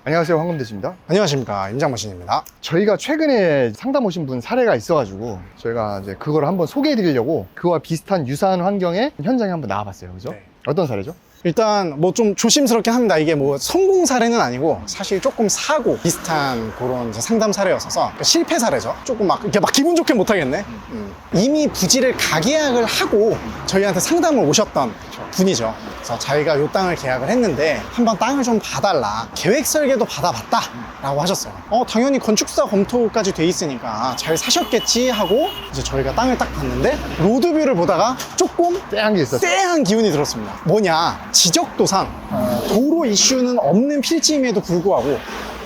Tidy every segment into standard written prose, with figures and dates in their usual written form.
안녕하세요, 황금대지입니다. 안녕하십니까, 임장머신입니다. 저희가 최근에 상담 오신 분 사례가 있어가지고 저희가 이제 그걸 한번 소개해 드리려고 그와 비슷한 유사한 환경에 현장에 한번 나와봤어요. 그죠? 네. 어떤 사례죠? 일단 뭐 좀 조심스럽긴 합니다. 이게 뭐 성공 사례는 아니고 사실 조금 사고 비슷한 그런 이제 상담 사례였어서 그러니까 실패 사례죠. 조금 막 이렇게 막 기분 좋게 못 하겠네. 이미 부지를 가계약을 하고 저희한테 상담을 오셨던 분이죠. 그래서 자기가 이 땅을 계약을 했는데 한번 땅을 좀 봐달라, 계획 설계도 받아봤다 라고 하셨어요. 당연히 건축사 검토까지 돼 있으니까 잘 사셨겠지 하고 이제 저희가 땅을 딱 봤는데 로드뷰를 보다가 조금 쎄한 게 있었죠. 쎄한 기운이 들었습니다. 뭐냐, 지적도상 도로 이슈는 없는 필지임에도 불구하고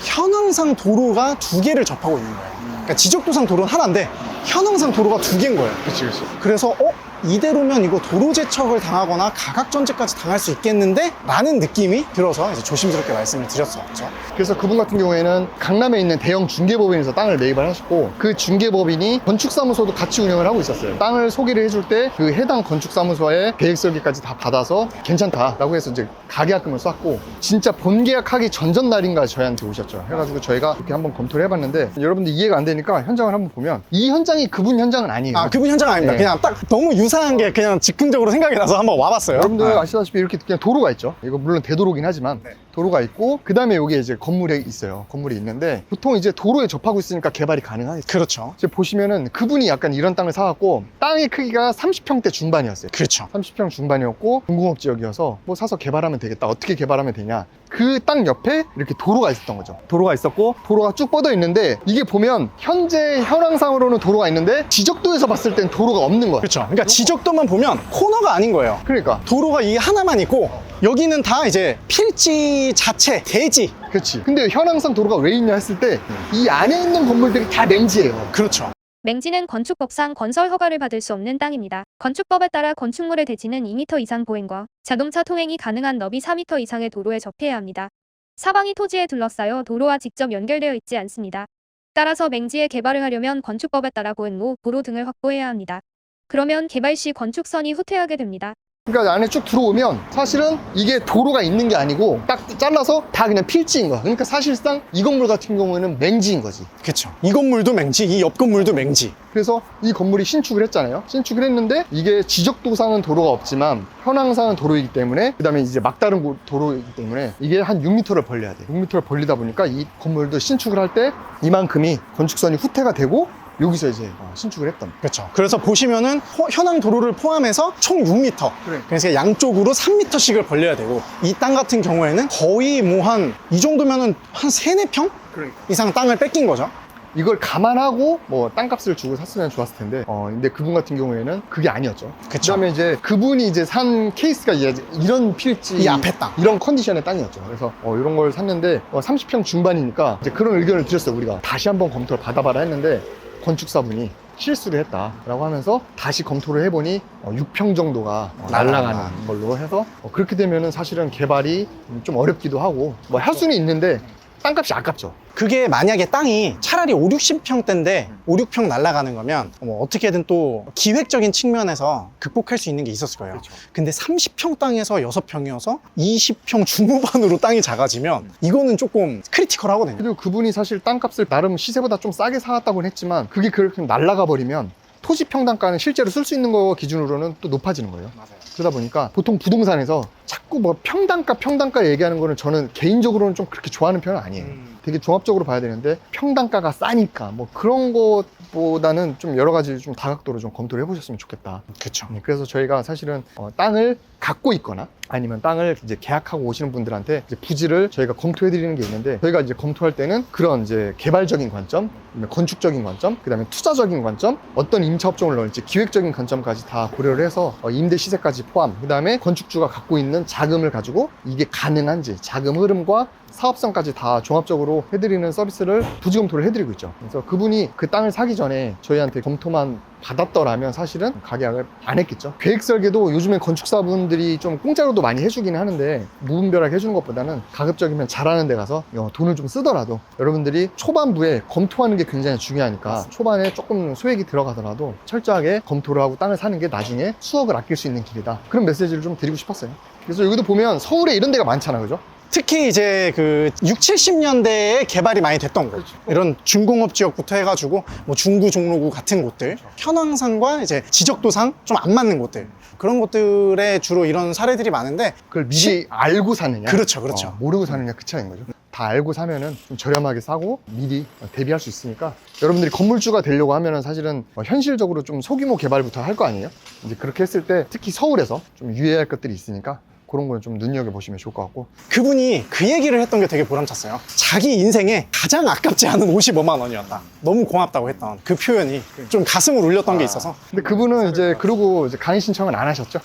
현황상 도로가 두 개를 접하고 있는 거예요. 그러니까 지적도상 도로는 하나인데 현황상 도로가 두 개인 거예요. 그치. 그래서 이대로면 이거 도로 제척을 당하거나 가각전제까지 당할 수 있겠는데? 라는 느낌이 들어서 이제 조심스럽게 말씀을 드렸었죠. 그래서 그분 같은 경우에는 강남에 있는 대형 중개법인에서 땅을 매입을 하셨고 그 중개법인이 건축사무소도 같이 운영을 하고 있었어요. 땅을 소개를 해줄 때 그 해당 건축사무소의 계획 설계까지 다 받아서 괜찮다라고 해서 이제 가계약금을 쐈고 진짜 본계약하기 전전날인가 저희한테 오셨죠. 해가지고 저희가 이렇게 한번 검토를 해봤는데 여러분들 이해가 안 되니까 현장을 한번 보면 이 현장이 그분 현장은 아니에요. 그분 현장 아닙니다. 네. 그냥 딱 너무 유사한 게 그냥 즉흥적으로 생각이 나서 한번 와봤어요. 여러분들 아시다시피 이렇게 그냥 도로가 있죠. 이거 물론 대도로긴 하지만 도로가 있고 그 다음에 여기 이제 건물에 있어요. 건물이 있는데 보통 이제 도로에 접하고 있으니까 개발이 가능하겠죠. 그렇죠. 이제 보시면은 그분이 약간 이런 땅을 사갖고 땅의 크기가 30평대 중반이었어요. 그렇죠. 30평 중반이었고 중공업 지역이어서 뭐 사서 개발하면 되겠다. 어떻게 개발하면 되냐. 그 땅 옆에 이렇게 도로가 있었던 거죠. 도로가 있었고 도로가 쭉 뻗어 있는데 이게 보면 현재 현황상으로는 도로가 있는데 지적도에서 봤을 땐 도로가 없는 거야. 그렇죠. 그러니까 지적도만 보면 코너가 아닌 거예요. 그러니까 도로가 이 하나만 있고 여기는 다 이제 필지 자체, 대지. 그렇지. 근데 현황상 도로가 왜 있냐 했을 때 이 안에 있는 건물들이 다 맹지예요. 그렇죠. 맹지는 건축법상 건설 허가를 받을 수 없는 땅입니다. 건축법에 따라 건축물의 대지는 2m 이상 보행과 자동차 통행이 가능한 너비 4m 이상의 도로에 접해야 합니다. 사방이 토지에 둘러싸여 도로와 직접 연결되어 있지 않습니다. 따라서 맹지에 개발을 하려면 건축법에 따라 고행로, 도로 등을 확보해야 합니다. 그러면 개발 시 건축선이 후퇴하게 됩니다. 그러니까 안에 쭉 들어오면 사실은 이게 도로가 있는 게 아니고 딱 잘라서 다 그냥 필지인 거야. 그러니까 사실상 이 건물 같은 경우에는 맹지인 거지. 그렇죠. 이 건물도 맹지, 이 옆 건물도 맹지. 그래서 이 건물이 신축을 했잖아요. 신축을 했는데 이게 지적도상은 도로가 없지만 현황상은 도로이기 때문에 그 다음에 이제 막다른 도로이기 때문에 이게 한 6m를 벌려야 돼. 6m를 벌리다 보니까 이 건물도 신축을 할 때 이만큼이 건축선이 후퇴가 되고 여기서 이제 신축을 했던. 그렇죠. 그래서 보시면은 현황 도로를 포함해서 총 6m. 그래. 그래서 양쪽으로 3m씩을 벌려야 되고 이 땅 같은 경우에는 거의 뭐 이 정도면은 한 3, 4평 그러니까. 이상 땅을 뺏긴 거죠. 이걸 감안하고 뭐 땅값을 주고 샀으면 좋았을 텐데 근데 그분 같은 경우에는 그게 아니었죠. 그쵸. 그다음에 이제 그분이 이제 산 케이스가 이런 필지 이 앞에 땅. 이런 컨디션의 땅이었죠. 그래서 이런 걸 샀는데 30평 중반이니까 이제 그런 의견을 드렸어요. 우리가 다시 한번 검토를 받아봐라 했는데 건축사분이 실수를 했다라고 하면서 다시 검토를 해보니 6평 정도가 날아가는 걸로 해서 그렇게 되면은 사실은 개발이 좀 어렵기도 하고 뭐 할 수는 있는데 땅값이 아깝죠. 그게 만약에 땅이 차라리 5, 60평대인데 5, 6평 날아가는 거면 뭐 어떻게든 또 기획적인 측면에서 극복할 수 있는 게 있었을 거예요. 그렇죠. 근데 30평 땅에서 6평이어서 20평 중후반으로 땅이 작아지면 이거는 조금 크리티컬하거든요. 그리고 그분이 사실 땅값을 나름 시세보다 좀 싸게 사왔다고는 했지만 그게 그렇게 날아가 버리면 토지 평당가는 실제로 쓸 수 있는 거 기준으로는 또 높아지는 거예요. 맞아요. 그러다 보니까 보통 부동산에서 자꾸 뭐 평당가 얘기하는 거는 저는 개인적으로는 좀 그렇게 좋아하는 편은 아니에요. 되게 종합적으로 봐야 되는데 평당가가 싸니까 뭐 그런 것보다는 좀 여러 가지 좀 다각도로 좀 검토를 해보셨으면 좋겠다. 그렇죠. 그래서 저희가 사실은 땅을 갖고 있거나 아니면 땅을 이제 계약하고 오시는 분들한테 이제 부지를 저희가 검토해 드리는 게 있는데 저희가 이제 검토할 때는 그런 이제 개발적인 관점, 건축적인 관점, 그 다음에 투자적인 관점, 어떤 임차 업종을 넣을지 기획적인 관점까지 다 고려를 해서 임대 시세까지 포함, 그 다음에 건축주가 갖고 있는 자금을 가지고 이게 가능한지 자금 흐름과 사업성까지 다 종합적으로 해드리는 서비스를 부지 검토를 해드리고 있죠. 그래서 그분이 그 땅을 사기 전에 저희한테 검토만 받았더라면 사실은 가계약을 안 했겠죠. 계획 설계도 요즘엔 건축사분들이 좀 공짜로도 많이 해주긴 하는데 무분별하게 해주는 것보다는 가급적이면 잘하는 데 가서 돈을 좀 쓰더라도 여러분들이 초반부에 검토하는 게 굉장히 중요하니까 맞습니다. 초반에 조금 소액이 들어가더라도 철저하게 검토를 하고 땅을 사는 게 나중에 수억을 아낄 수 있는 길이다. 그런 메시지를 좀 드리고 싶었어요. 그래서 여기도 보면 서울에 이런 데가 많잖아, 그죠? 특히 이제 그 6, 70년대에 개발이 많이 됐던 곳. 이런 중공업 지역부터 해가지고 뭐 중구, 종로구 같은 곳들. 현황상과 이제 지적도상 좀 안 맞는 곳들. 그런 곳들에 주로 이런 사례들이 많은데 그걸 미리 알고 사느냐? 그렇죠, 그렇죠. 모르고 사느냐 그 차이인 거죠. 다 알고 사면은 좀 저렴하게 사고 미리 대비할 수 있으니까 여러분들이 건물주가 되려고 하면은 사실은 현실적으로 좀 소규모 개발부터 할 거 아니에요? 이제 그렇게 했을 때 특히 서울에서 좀 유의할 것들이 있으니까 그런 건 좀 눈여겨보시면 좋을 것 같고. 그분이 그 얘기를 했던 게 되게 보람찼어요. 자기 인생에 가장 아깝지 않은 55만 원이었다. 너무 고맙다고 했던 그 표현이 좀 가슴을 울렸던 게 있어서. 근데 그분은 이제 그러고 이제 강의 신청은 안 하셨죠?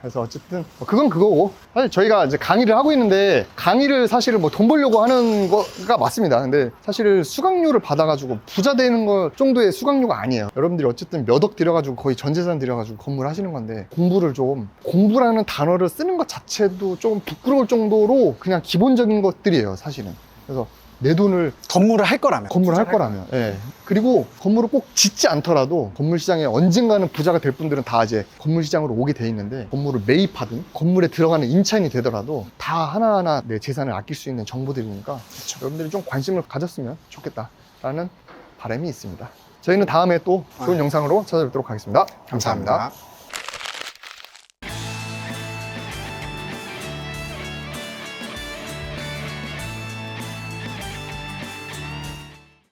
그래서 어쨌든 그건 그거고, 사실 저희가 이제 강의를 하고 있는데 강의를 사실은 뭐 돈 벌려고 하는 거가 맞습니다. 근데 사실 수강료를 받아가지고 부자 되는 거 정도의 수강료가 아니에요. 여러분들이 어쨌든 몇 억 들여가지고 거의 전 재산 들여가지고 건물 하시는 건데, 공부라는 단어를 쓰는 것 자체도 조금 부끄러울 정도로 그냥 기본적인 것들이에요, 사실은. 그래서 내 돈을 건물을 할 거라면. 예. 그리고 건물을 꼭 짓지 않더라도 건물 시장에 언젠가는 부자가 될 분들은 다 이제 건물 시장으로 오게 돼 있는데, 건물을 매입하든 건물에 들어가는 임차인이 되더라도 다 하나하나 내 재산을 아낄 수 있는 정보들이니까 여러분들이 좀 관심을 가졌으면 좋겠다라는 바람이 있습니다. 저희는 다음에 또 좋은 영상으로 찾아뵙도록 하겠습니다. 감사합니다.